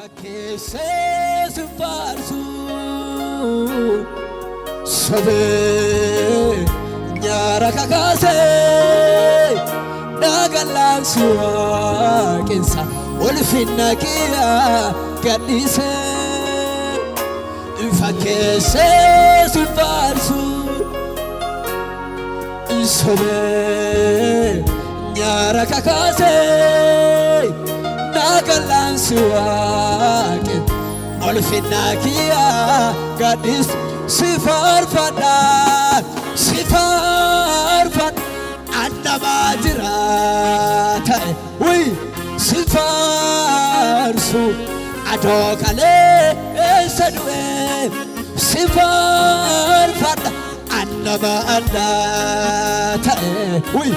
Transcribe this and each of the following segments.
fakkeesse simfaarsu sobee nyaara kakaase dhagalaansi waaqinsa ulfinna kiyyaa gadhiise fakkeesse simfaarsu sobee nyaara kakaase dhagalaansi waaqinsa ulfinna kiyyaa gadhiise sifaarfadha sifaarfadha annamaa jiraata wuy sifaarsu adoo kaleessa du'e sifaarfadha annamaa addaa ta'e wuy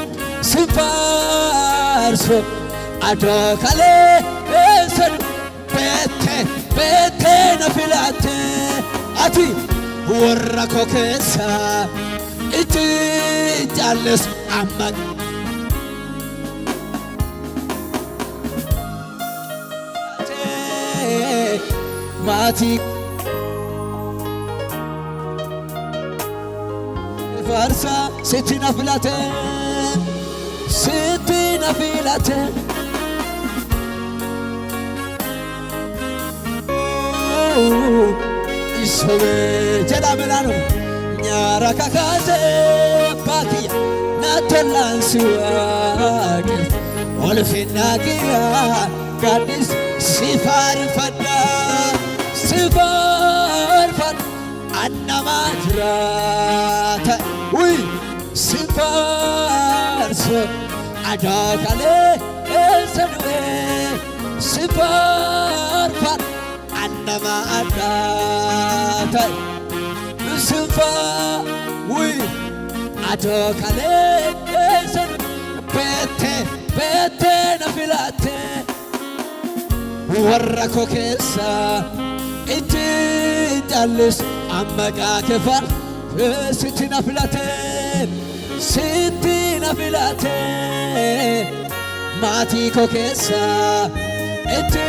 sifaarsu adoo kaleessa du'e beete na filate ati warra koo keessa itti jaalles amma maatii farsa sitti na filate sobee jedha melano nyaara kakaase baakiyya na tolaansi waaqinsa ulfinna kiyyaa gadhiise sifaarfadha annamaa jiraata wuy sifaarsu adoo kaleessa du'e sifaarfadha annamaa addaa ta'e wuy adoo kaleessa beete na filate warra koo keessa itti jaalles amma qaakefar sitti na filate maatii koo keessa itti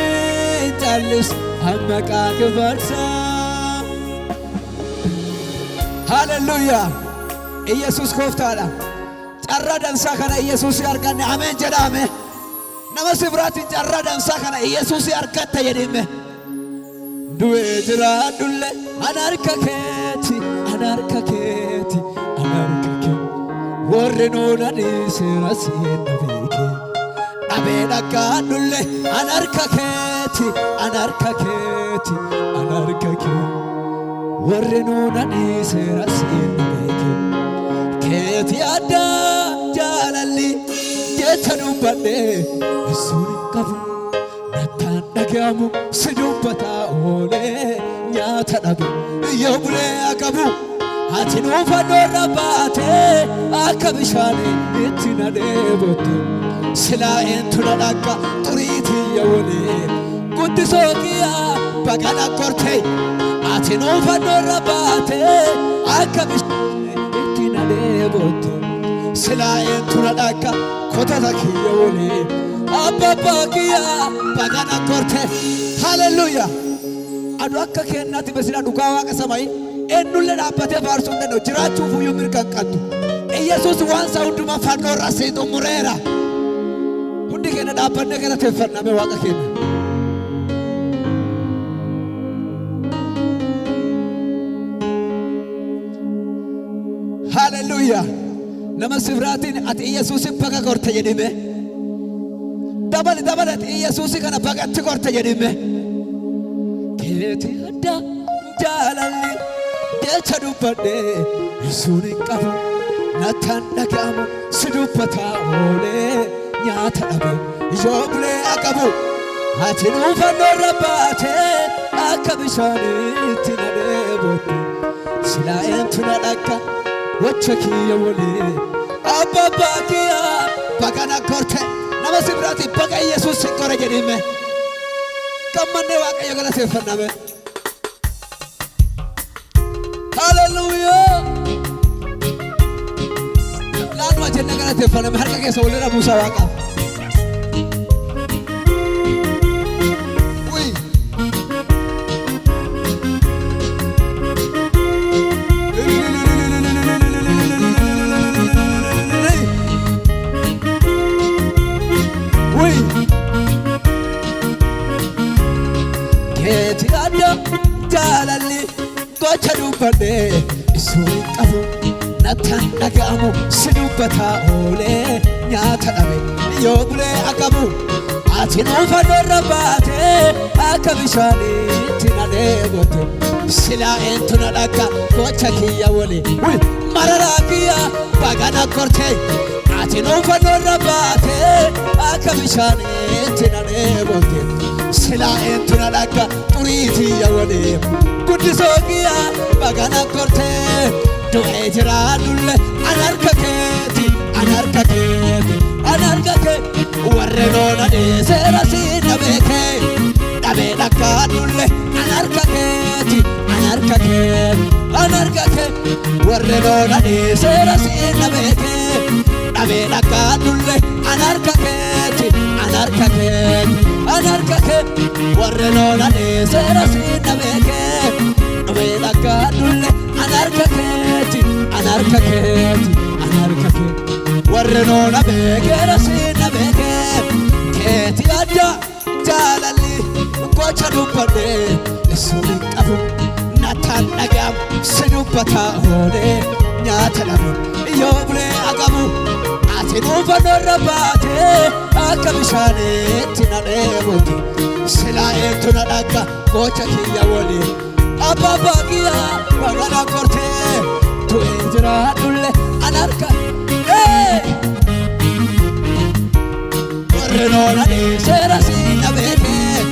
jaalles amma qaakeffarsa haleluuyaa Iyesuus gooftaadha carraa dansaa kana Iyesuus arganne ameen jedhame nama sibiraatiin carraa dansaa kana Iyesuus argatta jedhime du'ee jiraadhulle ana harka keeti warri nuuna dhiisera seenna beeke dhabee dhaggaadhulle ana harka keeti warri nuuna dhiisera seenna beeke keeti addaa jaalalli jecha dubbadhe isuun qabu nattaan dhagahamu si dubbataa oolee nyaata dhabe yoo bulee qabu ati nuufannoo baatee akka bishaanii itti na dheebotte silaa eentu na dhagga xuriitiyya walee guddisoo kiyyaa baqana kortee ati nuufannoo baatee akka bishaanii itti na dheebotte silaa eentu na dhagga kotata kiyya walee abbaa kiyyaa baqana kortee haleluuyaa adu akka kennatti besina dhugaa waaqa samaayi eenyullee dhaabbatee faarsuu hin danda'u jiraachuuf iyyuu mirga hin qabdu Iyesuus waan isaa hundumaa fannoo irraa xumureera hundi keenya dhaabbannee galateeffanname waaqa keenya haleluuyaa nama sifraatiin ati Iyesuusin baga korte jedhime dabalati Iyesuusi kana bagatti korte jedhime keeti addaa jaalalli jecha dubbadhe isuun hin qabu nattaan dhagahamu si dubbataa oolee nyaata dhabe yoo bulee qabu ati nuufannoo irra baatee akka bishaaniitti na dheebotte silaa eentu na dhagga wacha kiyya walee abbaa kiyyaa baqana korte nama sibiraati baqa Iyesuus hin kore jedhime gammannee waaqayyo galateeffanname haleluuyaa laanuma jennee galateeffanname harka keessa walirra buusaa waaqaaf keeti adda jaalalli gocha dubbadhe isuun qabu nattan dhaga'amu si dubbataa oolee nyaata dhabe yoo bulee akabu ati nuufanoorra baate akka bishaaniitti na dheebote silaa eentu na dhagga gocha kiyya wali mararaa kiyya bagana korte ati nuufanoorra baate akka bishaaniitti na dheebote silaa eentu na dhagga xurii tiyya wali guddisoo kiyya bagana korte du'ee jiraadhulle an harka keeti an harka keeti an harka keeti warre loona dhiiseera siina beekee dhabee dhaggaadhulle an harka keeti an harka keeti an harka keeti warre loona dhiiseera siina beekee dhabee dhaggaadhulle an harka keeti an harka keeti an harka keeti warre loona dhiiseera siina beekee dhabee dhaggaadhulle an harka keeti an harka keeti an harka keeti warre loona beekeera siina beekee keeti adda jaalalli gocha dubbadhe isuun qabu nattan dhaga'amu si dubbataa oolee nyaata dhabe yoo bulee akabu ati nuufanoorra baate akka bishaaniitti na dheebote silaa eentu na dhagga gocha kiyya waliin abbaa kiyya bagana kortee du'ee jiraadhulle an harka warre loona dhiiseera siina beekee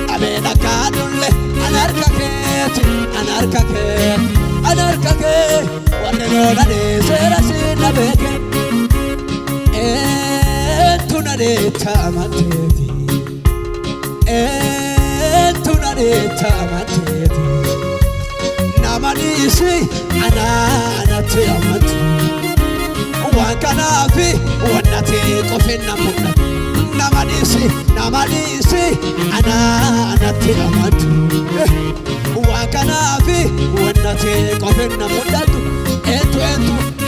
dhabee dhaggaadhulle an harka keeti an harka keeti an harka keeti warre loona dhiiseera siina beekee eentu na dheetta amanteeti eentu na dheetta amanteeti nama dhiisi anatti amantu waan kanaafi wannati qofinna mul'atu nama dhiisi anatti amantu waan kanaafi wannati qofinna mul'atu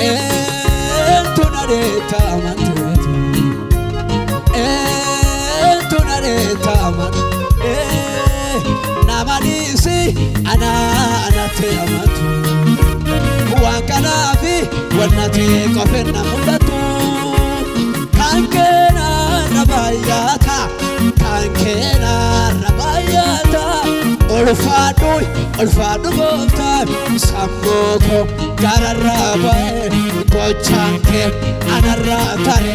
eentu na dheetta amanteeti eentu na dheetta amantu nama dhiisi anatti amantu waan kanaafi wannati qofinna mul'atu kan keenarra baay'ata kan keenarra baay'ata ulfaadhu gooftaan sammuu koo gararraa ba'e gochaan kee anarraa tare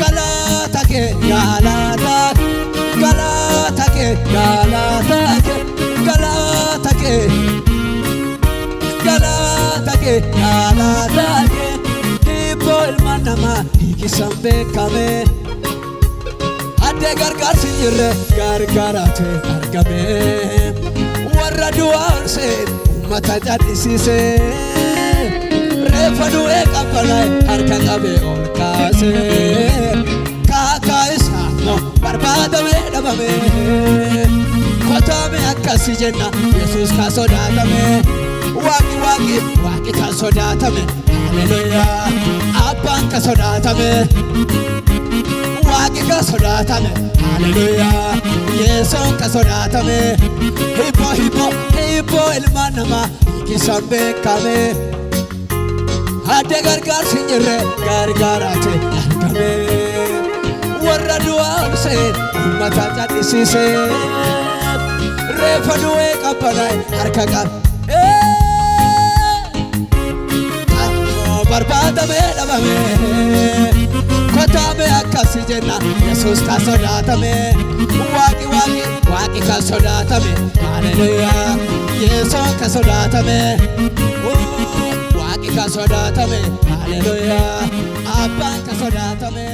galata kee galata galata kee galata kee galata kee galata kee galata kee dhibboo ilma namaa hiikisan beekame adde gargaarsi jirre gargaarate argame warra du'aa olseen ummata cadhisiise reeffa du'ee qabbanaa'e harka qabee ol kaase kaakaa isaa moo barbaadamee dhabame kotaame akkasi jenna yesuus ka sodaatame waaqi ka sodaatame haleluyaa abbaan ka sodaatame waaqi ka sodaatame haleluyaa yesuun ka sodaatame hibboo ilma namaa hiikisan beekame adde gargaarsi jirre gargaarate argame warra du'aa olseen ummata cadhisiise reeffa du'ee qabbanaa'e harka qabe barbaadamee dhabame kotaame akkasi jenna yesuus ka sodaatame waaqi ka sodaatame haleluyaa yesuun ka sodaatame waaqi ka sodaatame haleluyaa abbaan ka sodaatame